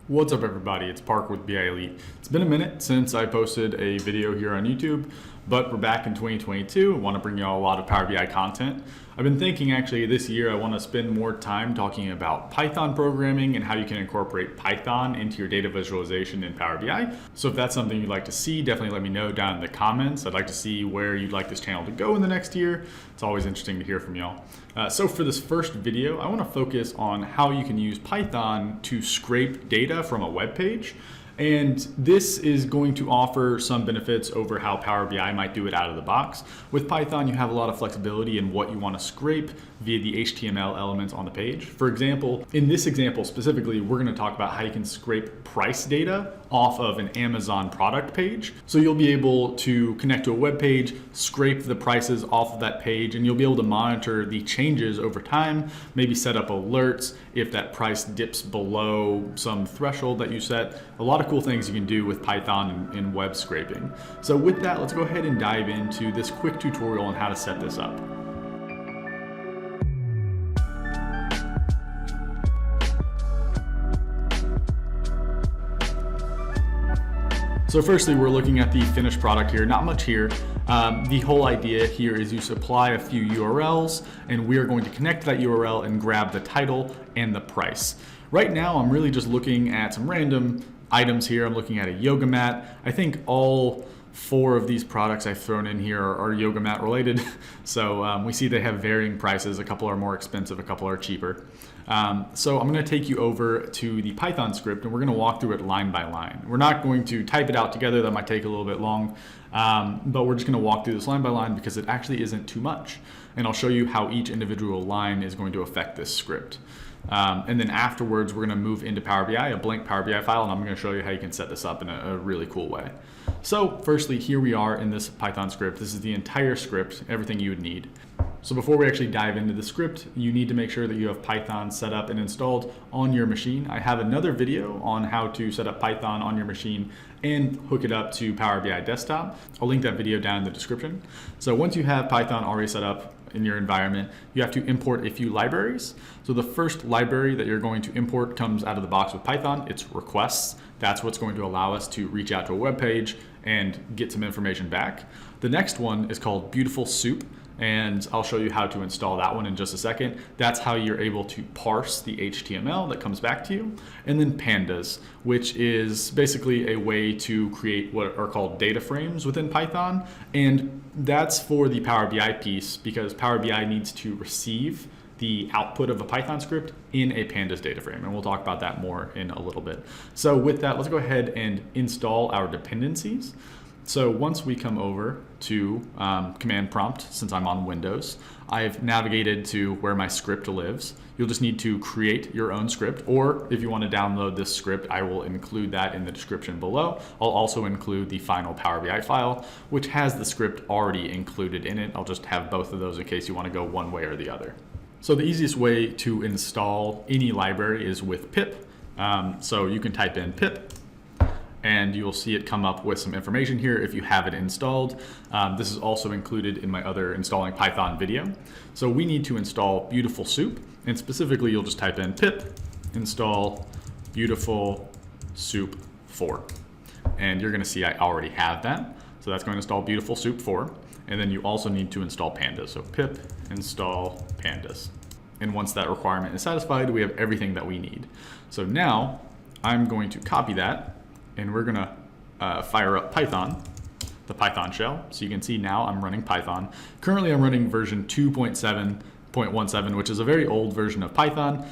What's up everybody, it's Park with BI Elite. It's been a minute since I posted a video here on YouTube, but we're back in 2022. I want to bring you all a lot of Power BI content. I've been thinking actually this year I want to spend more time talking about Python programming and how you can incorporate Python into your data visualization in Power BI. So if that's something you'd like to see, definitely let me know down in the comments. I'd like to see where you'd like this channel to go in the next year. It's always interesting to hear from y'all. So for this first video, I want to focus on how you can use Python to scrape data from a web page. And this is going to offer some benefits over how Power BI might do it out of the box. With Python, you have a lot of flexibility in what you want to scrape via the HTML elements on the page. For example, in this example specifically, we're going to talk about how you can scrape price data off of an Amazon product page. So you'll be able to connect to a web page, scrape the prices off of that page, and you'll be able to monitor the changes over time, maybe set up alerts if that price dips below some threshold that you set. A lot of cool things you can do with Python and web scraping. So with that, let's go ahead and dive into this quick tutorial on how to set this up. So firstly, we're looking at the finished product here, not much here. The whole idea here is you supply a few URLs and we are going to connect to that URL and grab the title and the price. Right now, I'm really just looking at some random items here. I'm looking at a yoga mat. I think all 4 of these products I've thrown in here are yoga mat related. So we see they have varying prices. A couple are more expensive, a couple are cheaper. So I'm going to take you over to the Python script and we're going to walk through it line by line. We're not going to type it out together. That might take a little bit long, but we're just going to walk through this line by line because it actually isn't too much. And I'll show you how each individual line is going to affect this script. And then afterwards, we're going to move into Power BI, a blank Power BI file, and I'm going to show you how you can set this up in a really cool way. So firstly, here we are in this Python script. This is the entire script, everything you would need. So before we actually dive into the script, you need to make sure that you have Python set up and installed on your machine. I have another video on how to set up Python on your machine and hook it up to Power BI Desktop. I'll link that video down in the description. So once you have Python already set up in your environment, you have to import a few libraries. So the first library that you're going to import comes out of the box with Python. It's requests. That's what's going to allow us to reach out to a web page and get some information back. The next one is called Beautiful Soup, and I'll show you how to install that one in just a second. That's how you're able to parse the HTML that comes back to you. And then pandas, which is basically a way to create what are called data frames within Python. And that's for the Power BI piece because Power BI needs to receive the output of a Python script in a pandas data frame. And we'll talk about that more in a little bit. So with that, let's go ahead and install our dependencies. So once we come over to command prompt, since I'm on Windows, I've navigated to where my script lives. You'll just need to create your own script, or if you want to download this script, I will include that in the description below. I'll also include the final Power BI file, which has the script already included in it. I'll just have both of those in case you want to go one way or the other. So the easiest way to install any library is with pip. So you can type in pip, and you'll see it come up with some information here if you have it installed. This is also included in my other installing Python video. So we need to install Beautiful Soup, and specifically you'll just type in pip install Beautiful Soup 4. And you're gonna see I already have that. So that's going to install Beautiful Soup 4. And then you also need to install pandas. So pip install pandas. And once that requirement is satisfied, we have everything that we need. So now I'm going to copy that and we're gonna fire up Python, the Python shell. So you can see now I'm running Python. Currently I'm running version 2.7.17, which is a very old version of Python.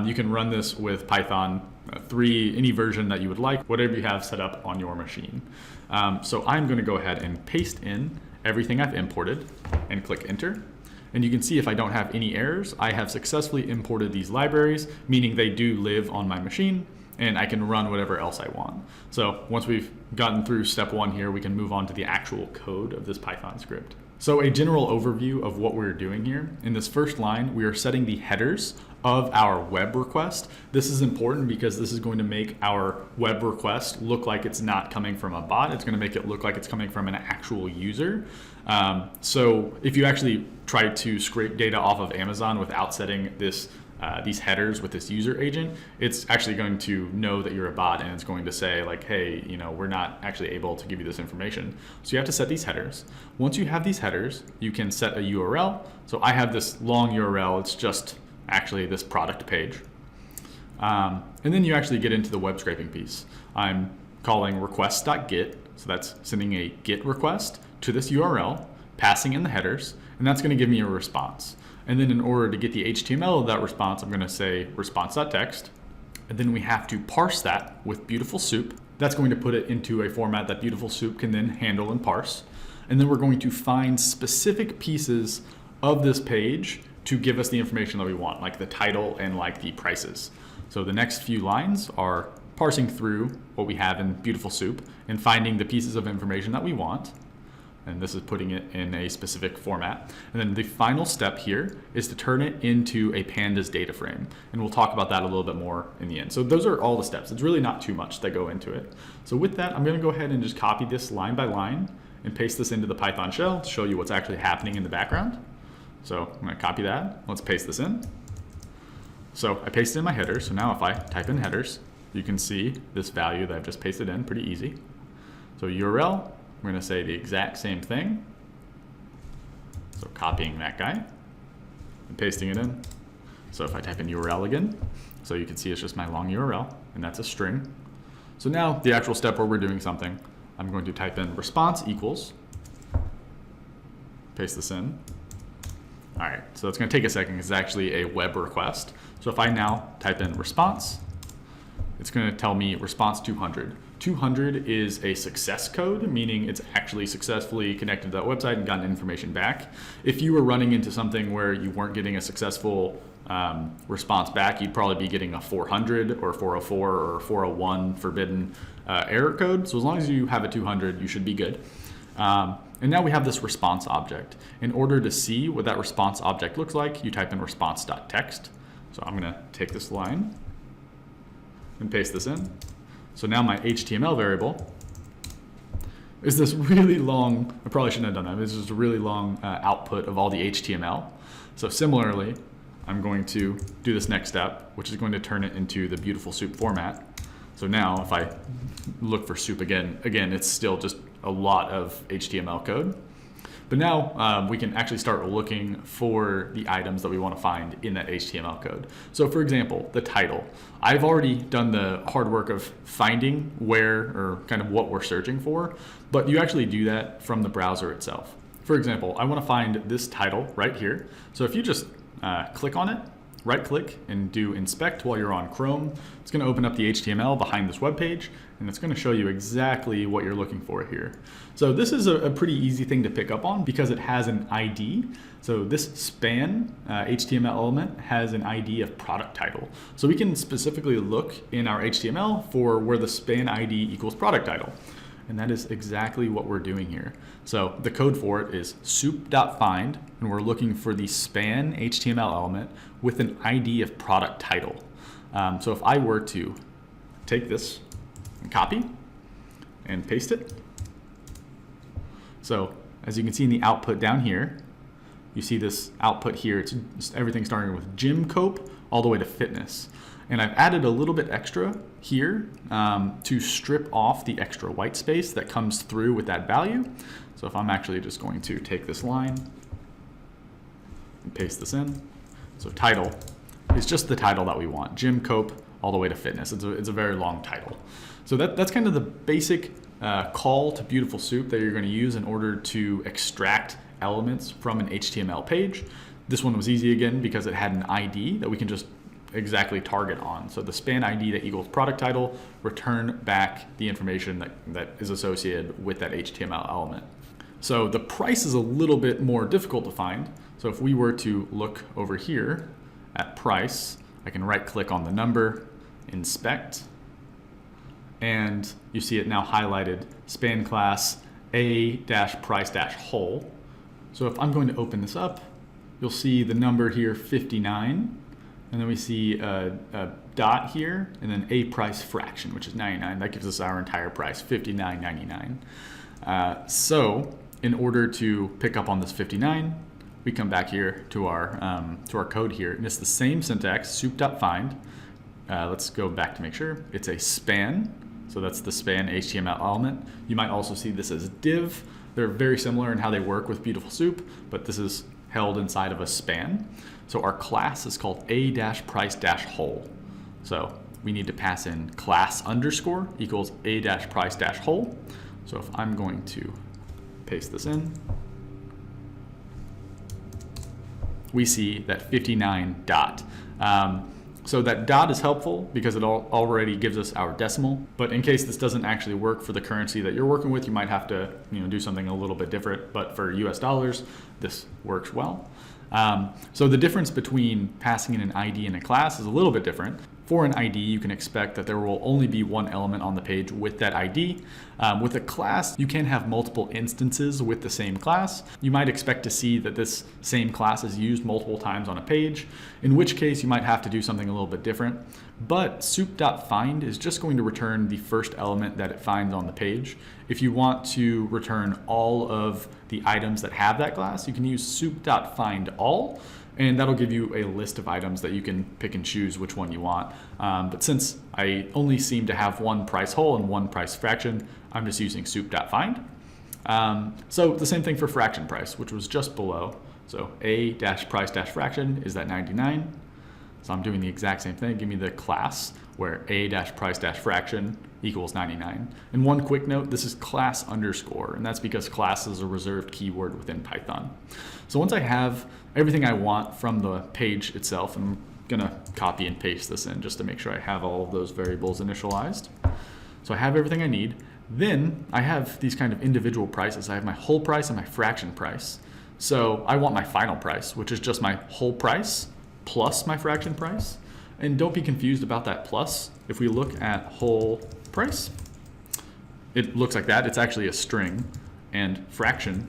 You can run this with Python 3, any version that you would like, whatever you have set up on your machine. So I'm gonna go ahead and paste in everything I've imported and click enter. And you can see if I don't have any errors, I have successfully imported these libraries, meaning they do live on my machine, and I can run whatever else I want. So once we've gotten through step 1 here, we can move on to the actual code of this Python script. So a general overview of what we're doing here. In this first line, we are setting the headers of our web request. This is important because this is going to make our web request look like it's not coming from a bot. It's going to make it look like it's coming from an actual user. So if you actually try to scrape data off of Amazon without setting this these headers with this user agent, it's actually going to know that you're a bot, and it's going to say like, hey, we're not actually able to give you this information. So you have to set these headers. Once you have these headers, you can set a URL. So I have this long URL. It's just actually this product page. And then you actually get into the web scraping piece. I'm calling request.get. So that's sending a GET request to this URL, passing in the headers, and that's going to give me a response. And then in order to get the HTML of that response, I'm going to say response.text. And then we have to parse that with Beautiful Soup. That's going to put it into a format that Beautiful Soup can then handle and parse. And then we're going to find specific pieces of this page to give us the information that we want, like the title and like the prices. So the next few lines are parsing through what we have in Beautiful Soup and finding the pieces of information that we want. And this is putting it in a specific format. And then the final step here is to turn it into a pandas data frame. And we'll talk about that a little bit more in the end. So those are all the steps. It's really not too much that go into it. So with that, I'm going to go ahead and just copy this line by line and paste this into the Python shell to show you what's actually happening in the background. So I'm going to copy that. Let's paste this in. So I pasted in my header. So now if I type in headers, you can see this value that I've just pasted in pretty easy. So URL, we're going to say the exact same thing. So copying that guy and pasting it in. So if I type in URL again, so you can see it's just my long URL, and that's a string. So now the actual step where we're doing something, I'm going to type in response equals, paste this in. All right, so it's going to take a second because it's actually a web request. So if I now type in response, it's going to tell me response 200. 200 is a success code, meaning it's actually successfully connected to that website and gotten information back. If you were running into something where you weren't getting a successful response back, you'd probably be getting a 400 or 404 or 401 forbidden error code. So as long as you have a 200, you should be good. And now we have this response object. In order to see what that response object looks like, you type in response.text. So I'm going to take this line and paste this in. So now my HTML variable is this really long, I probably shouldn't have done that, this is a really long output of all the HTML. So similarly, I'm going to do this next step, which is going to turn it into the Beautiful Soup format. So now if I look for soup again, it's still just a lot of HTML code. But now we can actually start looking for the items that we want to find in that HTML code. So for example, the title. I've already done the hard work of finding where or kind of what we're searching for, but you actually do that from the browser itself. For example, I want to find this title right here. So if you just click on it, right click and do inspect while you're on Chrome, it's going to open up the HTML behind this web page, and it's going to show you exactly what you're looking for here. So this is a pretty easy thing to pick up on because it has an ID. So this span HTML element has an ID of product title. So we can specifically look in our HTML for where the span ID equals product title. And that is exactly what we're doing here. So the code for it is soup.find, and we're looking for the span HTML element with an ID of product title. So if I were to take this and copy and paste it. So as you can see in the output down here, you see this output here. It's everything starting with gym cope all the way to fitness. And I've added a little bit extra here to strip off the extra white space that comes through with that value. So if I'm actually just going to take this line and paste this in. So title is just the title that we want, gym cope all the way to fitness. It's a very long title. So that's kind of the basic call to Beautiful Soup that you're going to use in order to extract elements from an HTML page. This one was easy again because it had an ID that we can just exactly target on. So the span ID that equals product title, return back the information that is associated with that HTML element. So the price is a little bit more difficult to find. So if we were to look over here at price, I can right click on the number, inspect, and you see it now highlighted, span class a-price-whole. So if I'm going to open this up, you'll see the number here 59. And then we see a dot here, and then a price fraction, which is 99. That gives us our entire price, $59.99. So in order to pick up on this 59, we come back here to our code here, and it's the same syntax, soup.find. Let's go back to make sure. It's a span, so that's the span HTML element. You might also see this as div. They're very similar in how they work with Beautiful Soup, but this is held inside of a span. So our class is called a-price-whole. So we need to pass in class underscore equals a-price-whole. So if I'm going to paste this in, we see that 59 dot. So that dot is helpful because it already gives us our decimal. But in case this doesn't actually work for the currency that you're working with, you might have to do something a little bit different. But for US dollars, this works well. So the difference between passing in an ID and a class is a little bit different. For an ID, you can expect that there will only be one element on the page with that ID. With a class, you can have multiple instances with the same class. You might expect to see that this same class is used multiple times on a page, in which case you might have to do something a little bit different. But soup.find is just going to return the first element that it finds on the page. If you want to return all of the items that have that class, you can use soup.findAll. And that'll give you a list of items that you can pick and choose which one you want. But since I only seem to have one price whole and one price fraction, I'm just using soup.find. So the same thing for fraction price, which was just below. So a-price-fraction is that 99. So I'm doing the exact same thing. Give me the class where a-price-fraction equals 99. And one quick note, this is class underscore, and that's because class is a reserved keyword within Python. So once I have everything I want from the page itself, I'm gonna copy and paste this in just to make sure I have all of those variables initialized. So I have everything I need. Then I have these kind of individual prices. I have my whole price and my fraction price. So I want my final price, which is just my whole price plus my fraction price. And don't be confused about that plus. If we look at whole price, it looks like that. It's actually a string, and fraction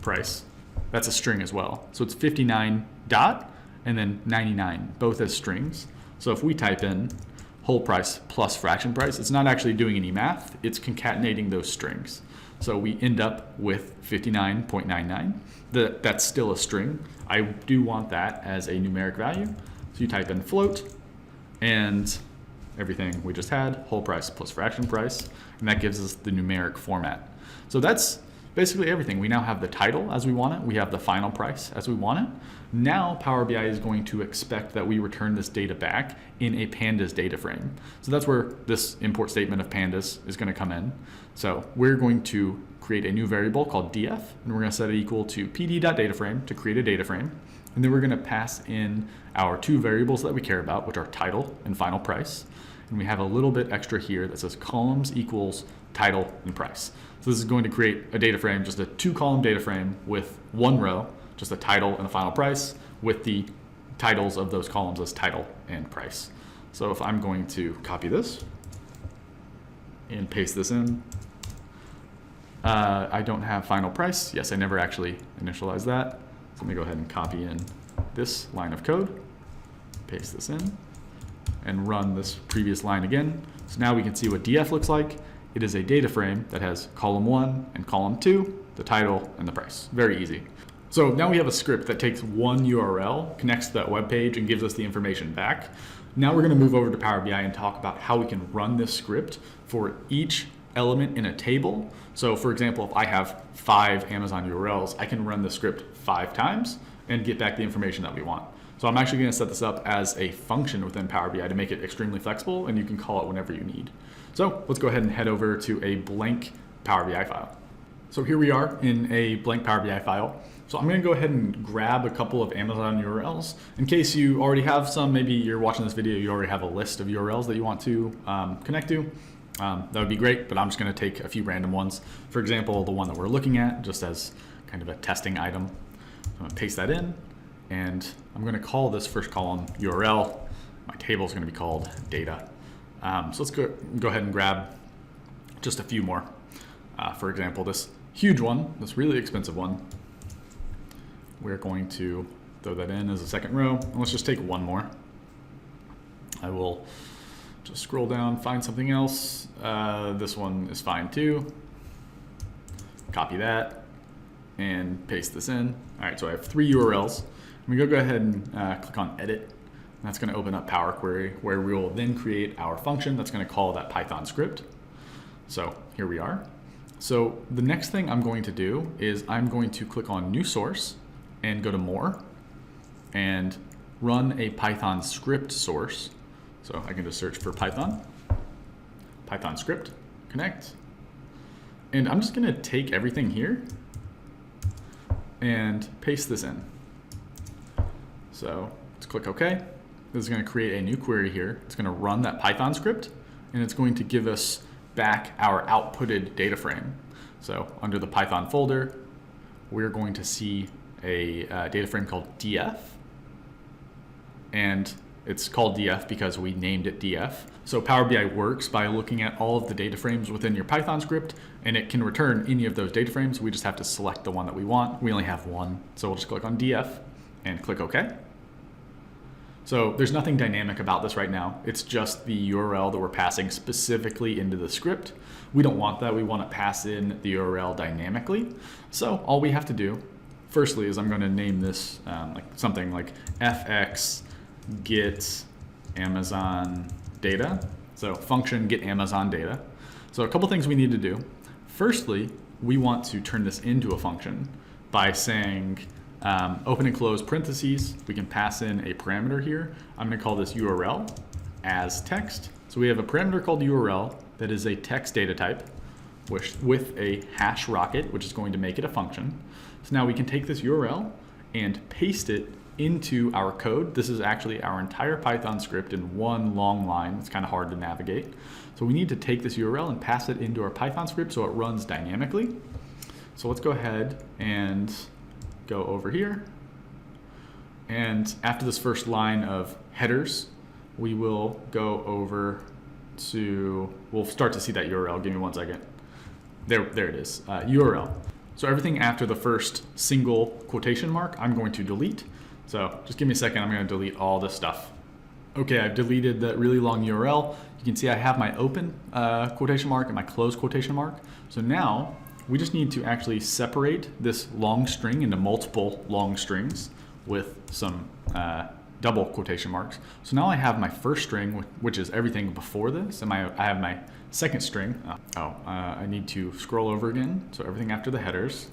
price, that's a string as well. So it's 59 dot and then 99, both as strings. So if we type in whole price plus fraction price, it's not actually doing any math, it's concatenating those strings. So we end up with 59.99. That's still a string. I do want that as a numeric value. So you type in float and everything we just had, whole price plus fraction price, and that gives us the numeric format. So that's basically everything. We now have the title as we want it. We have the final price as we want it. Now Power BI is going to expect that we return this data back in a pandas data frame. So that's where this import statement of pandas is going to come in. So we're going to create a new variable called df, and we're going to set it equal to pd.dataframe to create a data frame. And then we're going to pass in our two variables that we care about, which are title and final price. And we have a little bit extra here that says columns equals title and price. So this is going to create a data frame, just a 2-column data frame with one row, just a title and a final price, with the titles of those columns as title and price. So if I'm going to copy this and paste this in, I don't have final price. Yes, I never actually initialized that. So let me go ahead and copy in this line of code, paste this in, and run this previous line again. So now we can see what df looks like. It is a data frame that has column 1 and column 2, the title and the price. Very easy. So now we have a script that takes one URL, connects to that web page, and gives us the information back. Now we're going to move over to Power BI and talk about how we can run this script for each element in a table. So for example, if I have 5 Amazon URLs, I can run the script 5 times and get back the information that we want. So I'm actually going to set this up as a function within Power BI to make it extremely flexible, and you can call it whenever you need. So let's go ahead and head over to a blank Power BI file. So here we are in a blank Power BI file. So I'm going to go ahead and grab a couple of Amazon URLs. In case you already have some, maybe you're watching this video, you already have a list of URLs that you want to connect to. That would be great, but I'm just going to take a few random ones. For example, the one that we're looking at, just as kind of a testing item. So I'm going to paste that in, and I'm going to call this first column URL. My table is going to be called data. So let's go ahead and grab just a few more. For example, this huge one, this really expensive one, we're going to throw that in as a second row. And let's just take one more. I will just scroll down, find something else. This one is fine too. Copy that and paste this in. All right, so I have 3 URLs. I'm gonna go ahead and click on edit. That's gonna open up Power Query, where we will then create our function that's gonna call that Python script. So here we are. So the next thing I'm going to do is I'm going to click on new source and go to more and run a Python script source. So I can just search for Python script, connect. And I'm just gonna take everything here and paste this in. So let's click OK. This is gonna create a new query here. It's gonna run that Python script, and it's going to give us back our outputted data frame. So under the Python folder, we're going to see a data frame called df. And it's called df because we named it df. So Power BI works by looking at all of the data frames within your Python script, and it can return any of those data frames. We just have to select the one that we want. We only have one, so we'll just click on df and click OK. So there's nothing dynamic about this right now. It's just the URL that we're passing specifically into the script. We don't want that. We want to pass in the URL dynamically. So all we have to do, firstly, is I'm going to name this something like fx get Amazon data. So function get Amazon data. So a couple things we need to do. Firstly, we want to turn this into a function by saying open and close parentheses. We can pass in a parameter here. I'm going to call this URL as text. So we have a parameter called URL that is a text data type with a hash rocket, which is going to make it a function. So now we can take this URL and paste it into our code. This is actually our entire Python script in one long line. It's kind of hard to navigate. So we need to take this URL and pass it into our Python script so it runs dynamically. So let's go ahead and go over here. And after this first line of headers, we will go over to, we'll start to see that URL. Give me one second. There it is, URL. So everything after the first single quotation mark, I'm going to delete. So just give me a second, I'm going to delete all this stuff. Okay, I've deleted that really long URL. You can see I have my open quotation mark and my close quotation mark. So now we just need to actually separate this long string into multiple long strings with some double quotation marks. So now I have my first string, which is everything before this, and I have my second string. I need to scroll over again. So everything after the headers.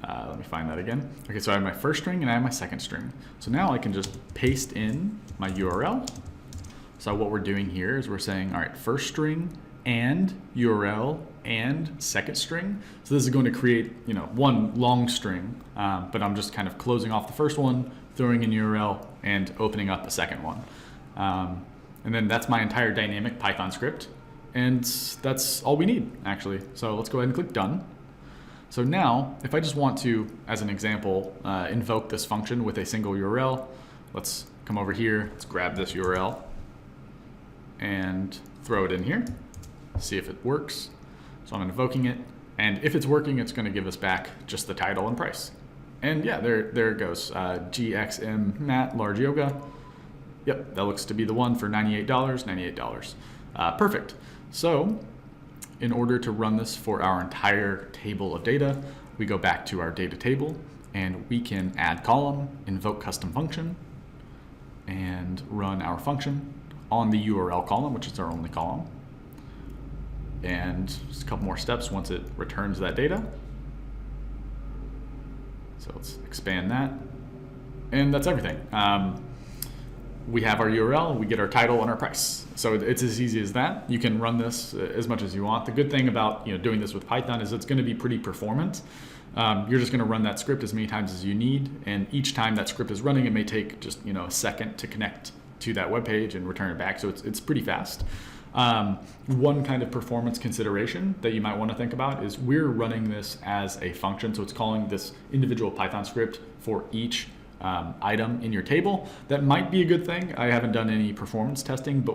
Let me find that again. Okay, so I have my first string and I have my second string. So now I can just paste in my URL. So what we're doing here is we're saying, all right, first string and URL and second string. So this is going to create, one long string, but I'm just kind of closing off the first one, throwing in URL and opening up the second one. And then that's my entire dynamic Python script. And that's all we need, actually. So let's go ahead and click done. So now, if I just want to, as an example, invoke this function with a single URL, let's come over here, let's grab this URL and throw it in here, see if it works. So I'm invoking it, and if it's working, it's going to give us back just the title and price. And yeah, there it goes, GXM Matt Large Yoga. Yep, that looks to be the one for $98, $98. Perfect. So in order to run this for our entire table of data, we go back to our data table and we can add column, invoke custom function, and run our function on the URL column, which is our only column. And just a couple more steps once it returns that data. So let's expand that. And that's everything. We have our URL, we get our title and our price. So it's as easy as that. You can run this as much as you want. The good thing about doing this with Python is it's going to be pretty performant. You're just going to run that script as many times as you need, and each time that script is running, it may take just a second to connect to that web page and return it back. So it's pretty fast. One kind of performance consideration that you might want to think about is we're running this as a function, so it's calling this individual Python script for each item in your table. That might be a good thing. I haven't done any performance testing, but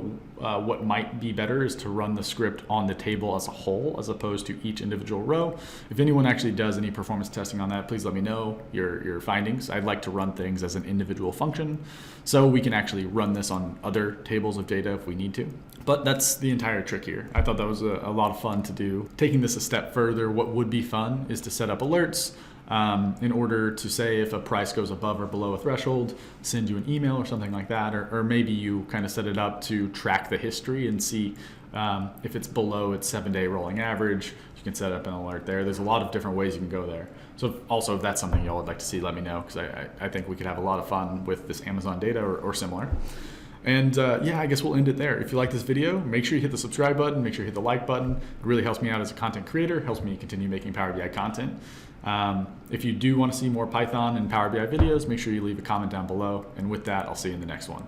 what might be better is to run the script on the table as a whole as opposed to each individual row. If anyone actually does any performance testing on that, please let me know your findings. I'd like to run things as an individual function so we can actually run this on other tables of data if we need to. But that's the entire trick here. I thought that was a lot of fun to do. Taking this a step further, what would be fun is to set up alerts in order to say if a price goes above or below a threshold, send you an email or something like that, or maybe you kind of set it up to track the history and see if it's below its 7-day rolling average. You can set up an alert there. There's a lot of different ways you can go there. So also, if that's something y'all would like to see, let me know, because I think we could have a lot of fun with this Amazon data or similar. And yeah, I guess we'll end it there. If you like this video, make sure you hit the subscribe button, make sure you hit the like button. It really helps me out as a content creator, helps me continue making Power BI content. If you do want to see more Python and Power BI videos, make sure you leave a comment down below. And with that, I'll see you in the next one.